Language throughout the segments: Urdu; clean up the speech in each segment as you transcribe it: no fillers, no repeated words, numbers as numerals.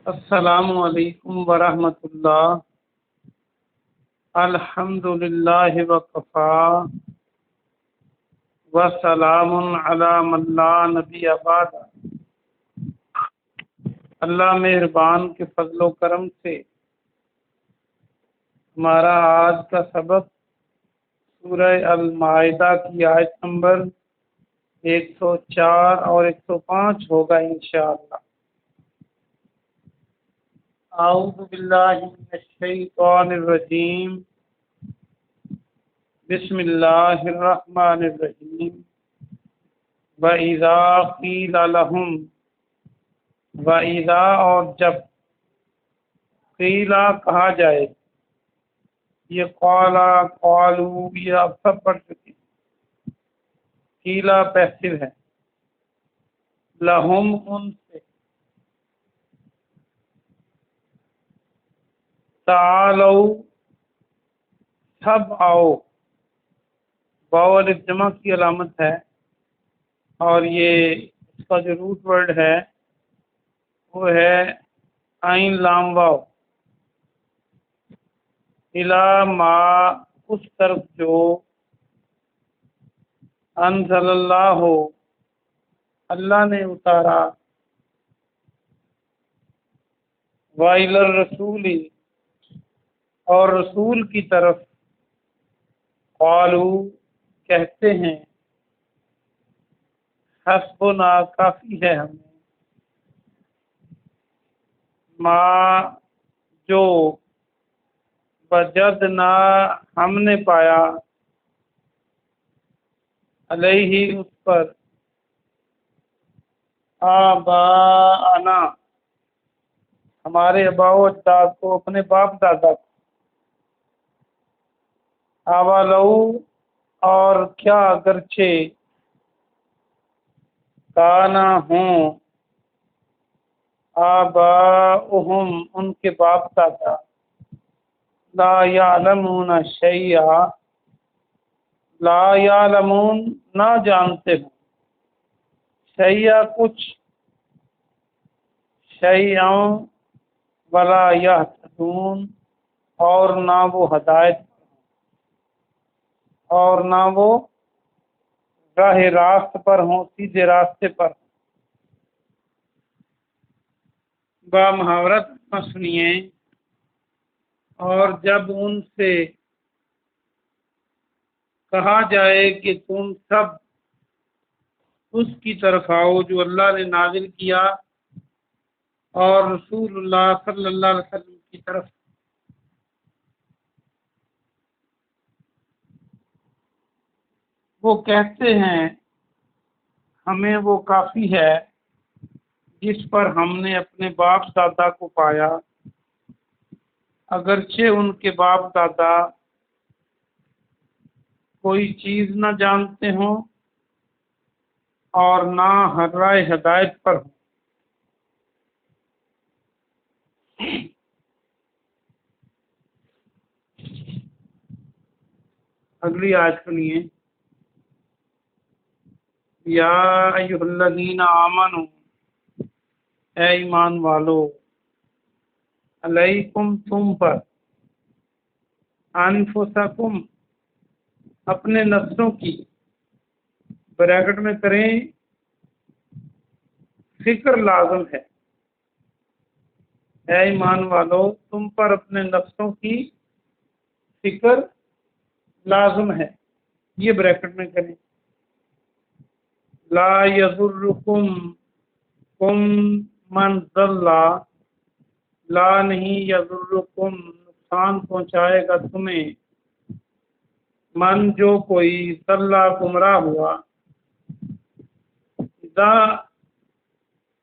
السلام علیکم ورحمۃ اللہ۔ الحمد للہ وکفا وسلام علی من لا نبی بعد۔ اللہ مہربان کے فضل و کرم سے ہمارا آج کا سبق سورہ المائدہ کی آیت نمبر 104 اور 105 ہوگا انشاءاللہ۔ اعوذ باللہ من الشیطان الرجیم، بسم اللہ الرحمن الرحیم۔ وَإِذَا قِيلَ لَهُمْ، وَإِذَا اور جب، قیلا کہا جائے، یہ قالا قالو یہ اب سب پڑھ چکے، قیلا پیسو ہے، لہم ان سے، تعالو سب آؤ، واو الف جمع کی علامت ہے، اور یہ اس کا جو روٹ ورڈ ہے وہ ہے عین لام واو، الی ما اس طرف جو، انزل اللہ اللہ نے اتارا، وَإِلَى الرَّسُولِ اور رسول کی طرف، قالو کہتے ہیں، حسبنا کافی ہے ہمیں، ما جو، وجدنا ہم نے پایا، علیہ اس پر، آباءنا ہمارے آباء و اجداد کو، اپنے باپ دادا کو، اولو اور کیا اگرچہ، کانا ہوں، آباؤہم ان کے باپ دادا، لا یعلمون شیئا لا یعلمون نہ جانتے ہوں، شیئا کچھ، شیئا ولا یہتدون اور نہ وہ ہدایت اور نہ وہ راہ راست پر ہوں، سیدھے راستے پر۔ با محاورت سنیے، اور جب ان سے کہا جائے کہ تم سب اس کی طرف آؤ جو اللہ نے نازل کیا اور رسول اللہ صلی اللہ علیہ وسلم کی طرف، وہ کہتے ہیں ہمیں وہ کافی ہے جس پر ہم نے اپنے باپ دادا کو پایا، اگرچہ ان کے باپ دادا کوئی چیز نہ جانتے ہوں اور نہ ہر رائے ہدایت پر ہوں۔ اگلی آیت سنیے، یا ایھا الذین آمنوا اے ایمان والو، علیکم تم پر، انفسکم اپنے نفسوں کی، بریکٹ میں کریں فکر لازم ہے، اے ایمان والو تم پر اپنے نفسوں کی فکر لازم ہے، یہ بریکٹ میں کریں، لا یضرکم کم من ضل، لا نہیں، یضرکم نقصان پہنچائے گا تمہیں، من جو کوئی، ضل گمراہ ہوا،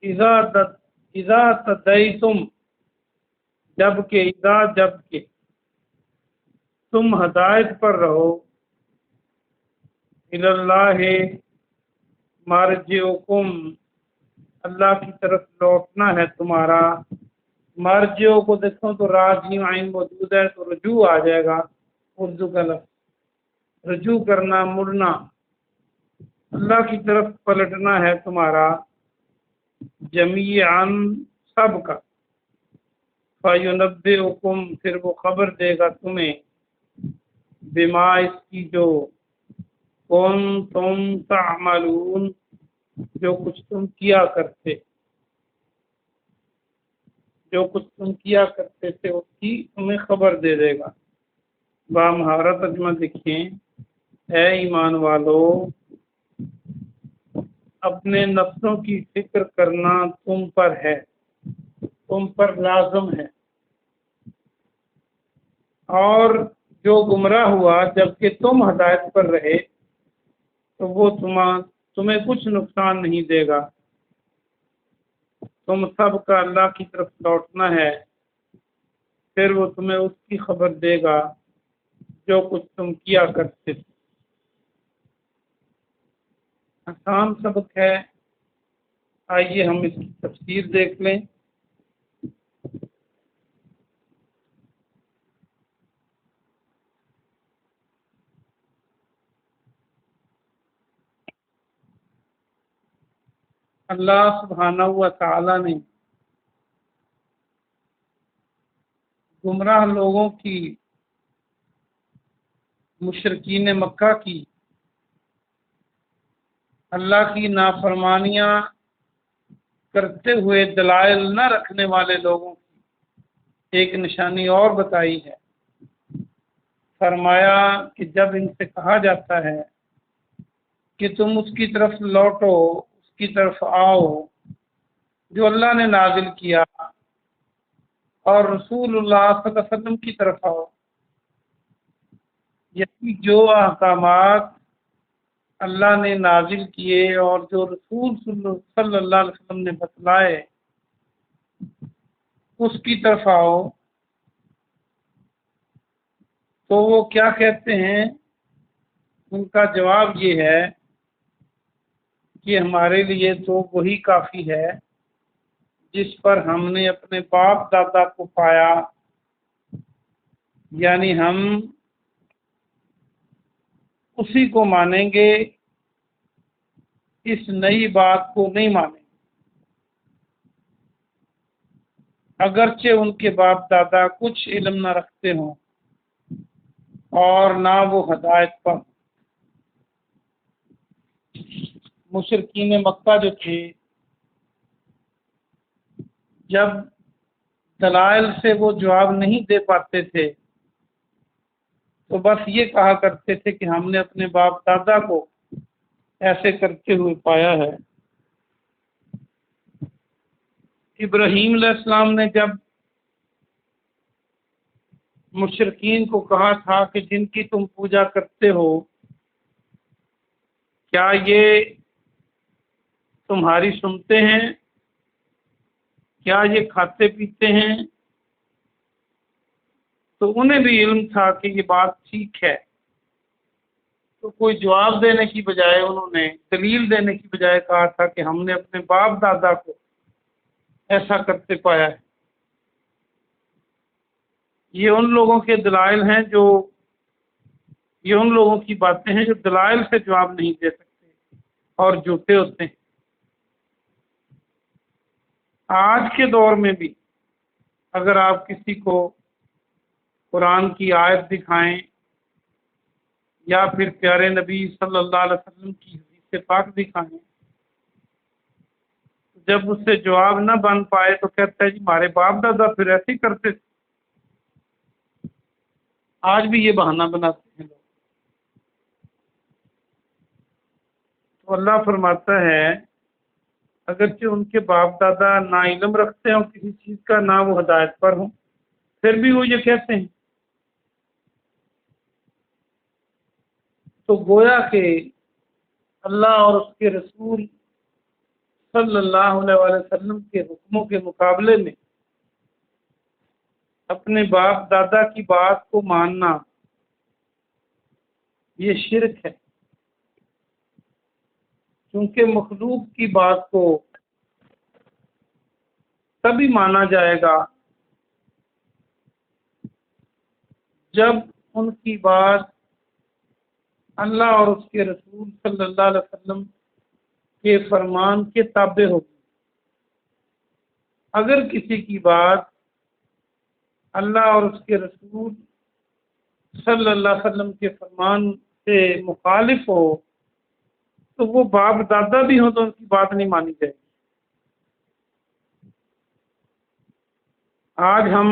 اذا تدیتم جب کہ، جب کہ تم ہدایت پر رہو، الی اللہ مرجعکم اللہ کی طرف لوٹنا ہے تمہارا، مرجعو کو دیکھو تو راجی عین موجود ہے تو رجوع آ جائے گا، اردو کا لفظ رجوع کرنا، مڑنا، اللہ کی طرف پلٹنا ہے تمہارا، جمیعاً سب کا، فَيُنَبِّئُكُم، پھر وہ خبر دے گا تمہیں، بما، اس کی جو، کنتم تعملون، جو کچھ تم کیا کرتے، جو کچھ تم کیا کرتے تھے اس کی تمہیں خبر دے دے گا۔ بامہارا ترجمہ دیکھیں، اے ایمان والو، اپنے نفسوں کی فکر کرنا تم پر ہے، تم پر لازم ہے، اور جو گمراہ ہوا جبکہ تم ہدایت پر رہے تو وہ تمہیں کچھ نقصان نہیں دے گا۔ تم سب کا اللہ کی طرف لوٹنا ہے، پھر وہ تمہیں اس کی خبر دے گا جو کچھ تم کیا کرتے تھے۔ آسان سبق ہے، آئیے ہم اس کی تفسیر دیکھ لیں۔ اللہ سبحانہ و تعالی نے گمراہ لوگوں کی، مشرکین مکہ کی، اللہ کی نافرمانیاں کرتے ہوئے دلائل نہ رکھنے والے لوگوں کی ایک نشانی اور بتائی ہے۔ فرمایا کہ جب ان سے کہا جاتا ہے کہ تم اس کی طرف لوٹو، اس کی طرف آؤ جو اللہ نے نازل کیا، اور رسول اللہ صلی اللہ علیہ وسلم کی طرف آؤ، یعنی جو احکامات اللہ نے نازل کیے اور جو رسول صلی اللہ علیہ وسلم نے بتلائے اس کی طرف آؤ، تو وہ کیا کہتے ہیں؟ ان کا جواب یہ ہے کہ ہمارے لیے تو وہی کافی ہے جس پر ہم نے اپنے باپ دادا کو پایا، یعنی ہم اسی کو مانیں گے، اس نئی بات کو نہیں مانیں گے، اگرچہ ان کے باپ دادا کچھ علم نہ رکھتے ہوں اور نہ وہ ہدایت پر۔ مشرکین مکہ جو تھے، جب دلائل سے وہ جواب نہیں دے پاتے تھے تو بس یہ کہا کرتے تھے کہ ہم نے اپنے باپ دادا کو ایسے کرتے ہوئے پایا ہے۔ ابراہیم علیہ السلام نے جب مشرکین کو کہا تھا کہ جن کی تم پوجا کرتے ہو کیا یہ تمہاری سنتے ہیں، کیا یہ کھاتے پیتے ہیں، تو انہیں بھی علم تھا کہ یہ بات ٹھیک ہے، تو کوئی جواب دینے کی بجائے انہوں نے دلیل دینے کی بجائے کہا تھا کہ ہم نے اپنے باپ دادا کو ایسا کرتے پایا ہے۔ یہ ان لوگوں کے دلائل ہیں یہ ان لوگوں کی باتیں ہیں جو دلائل سے جواب نہیں دے سکتے اور جھوٹے ہوتے ہیں۔ آج کے دور میں بھی اگر آپ کسی کو قرآن کی آیت دکھائیں یا پھر پیارے نبی صلی اللہ علیہ وسلم کی حدیث پاک دکھائیں، جب اس سے جواب نہ بن پائے تو کہتا ہے جی ہمارے باپ دادا پھر ایسے ہی کرتے تھے۔ آج بھی یہ بہانہ بناتے ہیں لوگ۔ تو اللہ فرماتا ہے اگرچہ ان کے باپ دادا نہ علم رکھتے ہوں کسی چیز کا، نہ وہ ہدایت پر ہوں، پھر بھی وہ یہ کہتے ہیں۔ تو گویا کہ اللہ اور اس کے رسول صلی اللہ علیہ وسلم کے حکموں کے مقابلے میں اپنے باپ دادا کی بات کو ماننا یہ شرک ہے، کیونکہ مخلوق کی بات کو تبھی مانا جائے گا جب ان کی بات اللہ اور اس کے رسول صلی اللہ علیہ وسلم کے فرمان کے تابع ہوگی۔ اگر کسی کی بات اللہ اور اس کے رسول صلی اللہ علیہ وسلم کے فرمان سے مخالف ہو تو وہ باپ دادا بھی ہوں تو ان کی بات نہیں مانی جائے گی۔ آج ہم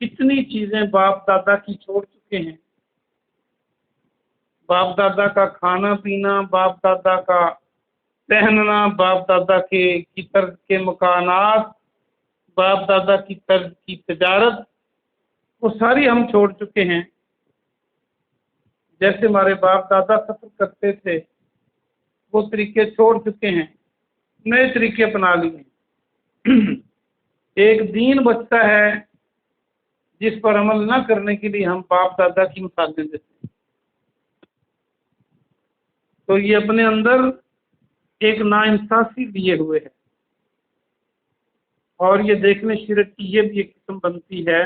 کتنی چیزیں باپ دادا کی چھوڑ چکے ہیں، باپ دادا کا کھانا پینا، باپ دادا کا پہننا، باپ دادا کی طرز کے مکانات، باپ دادا کی طرز کی تجارت، وہ ساری ہم چھوڑ چکے ہیں۔ جیسے ہمارے باپ دادا سفر کرتے تھے وہ طریقے چھوڑ چکے ہیں، نئے طریقے اپنا لیے ہیں۔ ایک دین بچتا ہے جس پر عمل نہ کرنے کے لیے ہم باپ دادا کی مثالیں دیتے ہیں، تو یہ اپنے اندر ایک ناانصافی لیے ہوئے ہے۔ اور یہ دیکھنے شرک کی یہ بھی ایک قسم بنتی ہے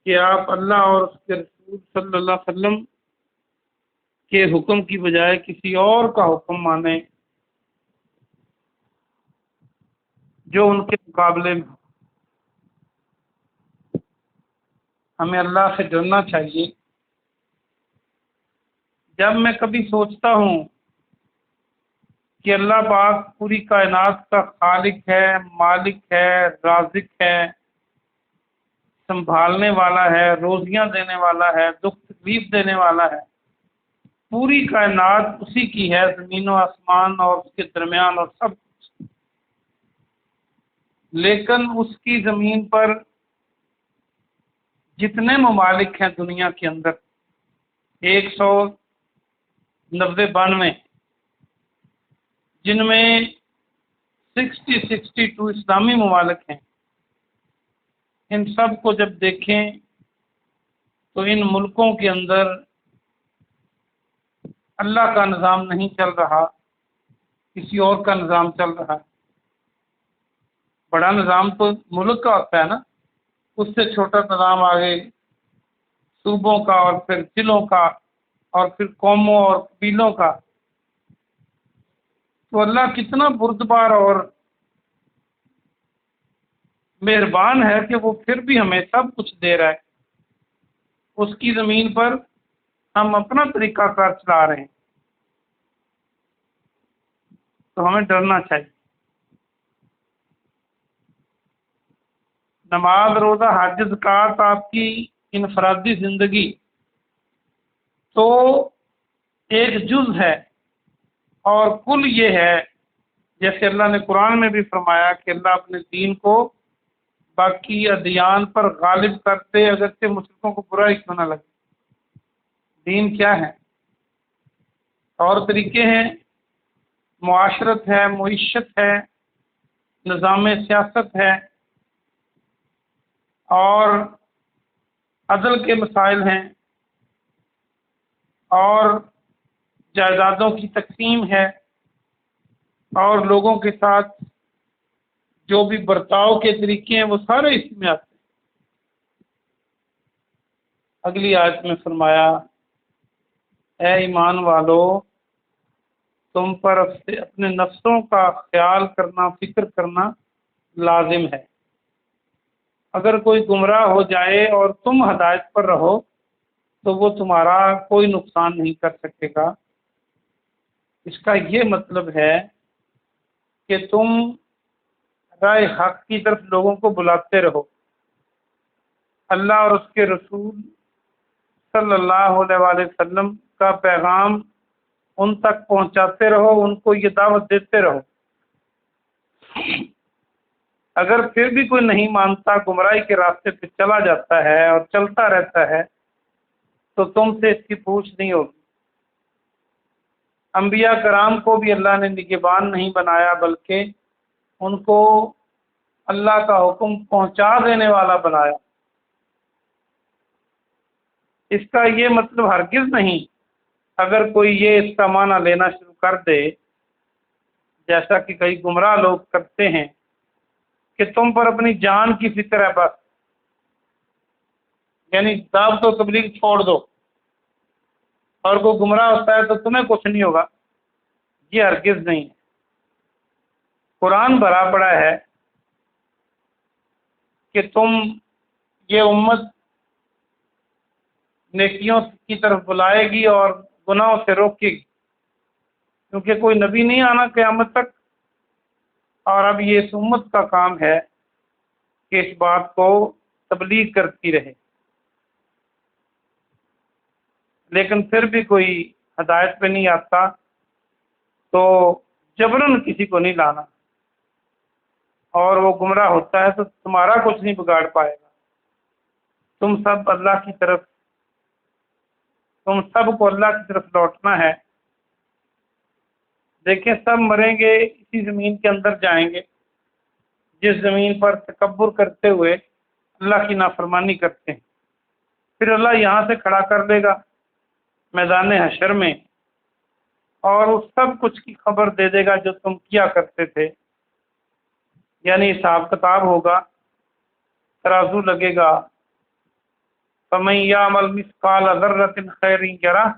کہ آپ اللہ اور اس کے رسول صلی اللہ علیہ وسلم کے حکم کی بجائے کسی اور کا حکم مانیں جو ان کے مقابلے میں۔ ہمیں اللہ سے ڈرنا چاہیے۔ جب میں کبھی سوچتا ہوں کہ اللہ پاک پوری کائنات کا خالق ہے، مالک ہے، رازق ہے، سنبھالنے والا ہے، روزیاں دینے والا ہے، دکھ تکلیف دینے والا ہے، پوری کائنات اسی کی ہے، زمین و آسمان اور اس کے درمیان اور سب کچھ، لیکن اس کی زمین پر جتنے ممالک ہیں دنیا کے اندر 192 جن میں 62 اسلامی ممالک ہیں، ان سب کو جب دیکھیں تو ان ملکوں کے اندر اللہ کا نظام نہیں چل رہا، کسی اور کا نظام چل رہا ہے۔ بڑا نظام تو ملک کا ہوتا ہے نا، اس سے چھوٹا نظام آگے صوبوں کا اور پھر ضلعوں کا اور پھر قوموں اور قبیلوں کا۔ تو اللہ کتنا بردبار اور مہربان ہے کہ وہ پھر بھی ہمیں سب کچھ دے رہا ہے، اس کی زمین پر ہم اپنا طریقہ کار چلا رہے ہیں، تو ہمیں ڈرنا چاہیے۔ نماز، روزہ، حج، زکوٰۃ آپ کی انفرادی زندگی تو ایک جز ہے، اور کل یہ ہے جیسے اللہ نے قرآن میں بھی فرمایا کہ اللہ اپنے دین کو باقی ادیان پر غالب کرتے اگرچہ مشرکوں کو برا ہی کیوں نہ لگے۔ دین کیا ہے؟ اور طریقے ہیں، معاشرت ہے، معیشت ہے، نظام سیاست ہے، اور عدل کے مسائل ہیں، اور جائیدادوں کی تقسیم ہے، اور لوگوں کے ساتھ جو بھی برتاؤ کے طریقے ہیں وہ سارے اس میں آتے ہیں۔ اگلی آیت میں فرمایا، اے ایمان والو، تم پر اپنے نفسوں کا خیال کرنا، فکر کرنا لازم ہے۔ اگر کوئی گمراہ ہو جائے اور تم ہدایت پر رہو تو وہ تمہارا کوئی نقصان نہیں کر سکے گا۔ اس کا یہ مطلب ہے کہ تم راہ حق کی طرف لوگوں کو بلاتے رہو، اللہ اور اس کے رسول صلی اللہ علیہ وآلہ وسلم کا پیغام ان تک پہنچاتے رہو، ان کو یہ دعوت دیتے رہو۔ اگر پھر بھی کوئی نہیں مانتا، گمراہی کے راستے پہ چلا جاتا ہے اور چلتا رہتا ہے تو تم سے اس کی پوچھ نہیں ہوگی۔ انبیاء کرام کو بھی اللہ نے نگہبان نہیں بنایا، بلکہ ان کو اللہ کا حکم پہنچا دینے والا بنایا۔ اس کا یہ مطلب ہرگز نہیں، اگر کوئی یہ اس کا معنی لینا شروع کر دے جیسا کہ کئی گمراہ لوگ کرتے ہیں کہ تم پر اپنی جان کی فکر ہے بس، یعنی دعوت و تبلیغ چھوڑ دو، اور کوئی گمراہ ہوتا ہے تو تمہیں کچھ نہیں ہوگا، یہ ہرگز نہیں ہے۔ قرآن بھرا پڑا ہے کہ تم یہ امت نیکیوں کی طرف بلائے گی اور گناہوں سے روکے گی، کیونکہ کوئی نبی نہیں آنا قیامت تک، اور اب یہ اس امت کا کام ہے کہ اس بات کو تبلیغ کرتی رہے، لیکن پھر بھی کوئی ہدایت پہ نہیں آتا تو جبراً کسی کو نہیں لانا، اور وہ گمراہ ہوتا ہے تو تمہارا کچھ نہیں بگاڑ پائے گا۔ تم سب کو اللہ کی طرف لوٹنا ہے۔ دیکھیں، سب مریں گے، اسی زمین کے اندر جائیں گے جس زمین پر تکبر کرتے ہوئے اللہ کی نافرمانی کرتے ہیں۔ پھر اللہ یہاں سے کھڑا کر دے گا میدان حشر میں، اور اس سب کچھ کی خبر دے دے گا جو تم کیا کرتے تھے، یعنی حساب کتاب ہوگا، ترازو لگے گا۔ فَمَن يَعْمَلْ مِثْقَالَ ذَرَّةٍ خَيْرٍ يَرَهُ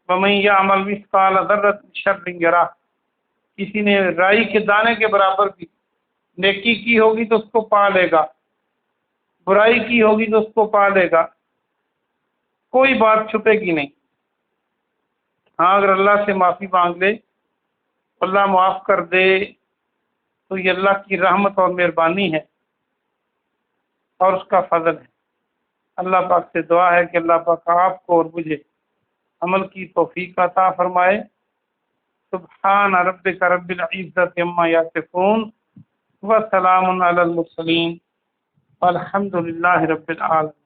وَمَن يَعْمَلْ مِثْقَالَ ذَرَّةٍ شَرٍّ يَرَهُ۔ کسی نے رائی کے دانے کے برابر بھی نیکی کی ہوگی تو اس کو پا لے گا، برائی کی ہوگی تو اس کو پا لے گا، کوئی بات چھپے گی نہیں۔ ہاں، اگر اللہ سے معافی مانگ لے، اللہ معاف کر دے، تو یہ اللہ کی رحمت اور مہربانی ہے اور اس کا فضل ہے۔ اللہ پاک سے دعا ہے کہ اللہ پاک آپ کو اور مجھے عمل کی توفیق عطا فرمائے۔ سبحان ربک رب العزت عما یصفون وسلام علی المرسلین والحمد للہ رب العالمین۔